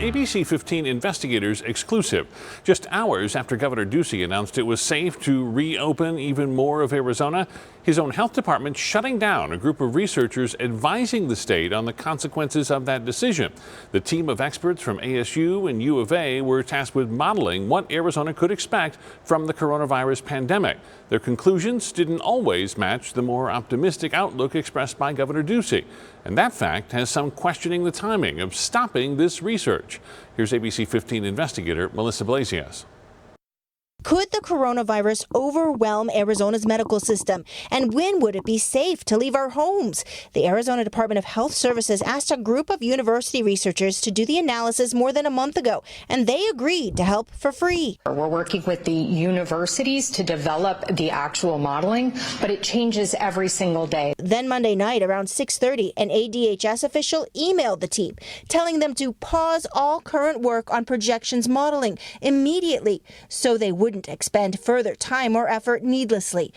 ABC 15 investigators exclusive. Just hours after Governor Ducey announced it was safe to reopen even more of Arizona, his own health department shutting down a group of researchers advising the state on the consequences of that decision. The team of experts from ASU and U of A were tasked with modeling what Arizona could expect from the coronavirus pandemic. Their conclusions didn't always match the more optimistic outlook expressed by Governor Ducey. And that fact has some questioning the timing of stopping this research. Here's ABC 15 investigator Melissa Blasius. Could the coronavirus overwhelm Arizona's medical system? And when would it be safe to leave our homes? The Arizona Department of Health Services asked a group of university researchers to do the analysis more than a month ago, and they agreed to help for free. We're working with the universities to develop the actual modeling, but it changes every single day. Then Monday night around 6:30, an ADHS official emailed the team, telling them to pause all current work on projections modeling immediately so they wouldn't expend further time or effort needlessly.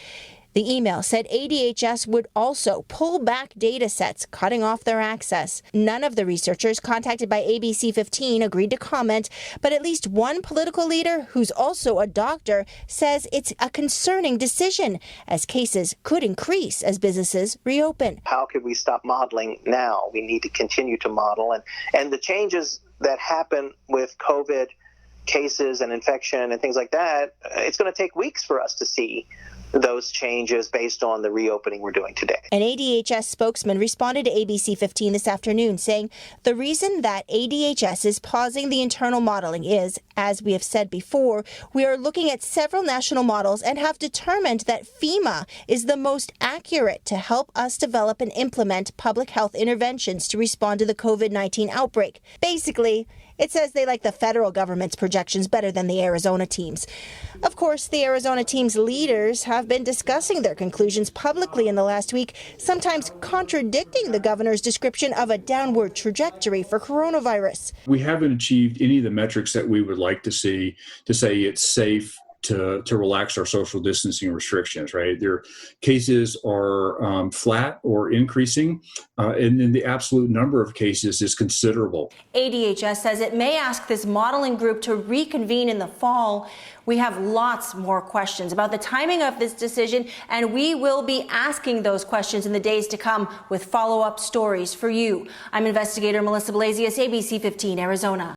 The email said ADHS would also pull back data sets, cutting off their access. None of the researchers contacted by ABC 15 agreed to comment, but at least one political leader, who's also a doctor, says it's a concerning decision, as cases could increase as businesses reopen. How could we stop modeling now? We need to continue to model, and the changes that happen with COVID cases and infection and things like that, it's going to take weeks for us to see those changes based on the reopening we're doing today. An ADHS spokesman responded to ABC 15 this afternoon, saying the reason that ADHS is pausing the internal modeling is, as we have said before, we are looking at several national models and have determined that FEMA is the most accurate to help us develop and implement public health interventions to respond to the COVID-19 outbreak. Basically, it says they like the federal government's projections better than the Arizona team's. Of course, the Arizona team's leaders have been discussing their conclusions publicly in the last week, sometimes contradicting the governor's description of a downward trajectory for coronavirus. We haven't achieved any of the metrics that we would like to see to say it's safe to relax our social distancing restrictions, right? Their cases are flat or increasing, and then the absolute number of cases is considerable. ADHS says it may ask this modeling group to reconvene in the fall. We have lots more questions about the timing of this decision, and we will be asking those questions in the days to come with follow-up stories for you. I'm investigator Melissa Blasius, ABC 15 Arizona.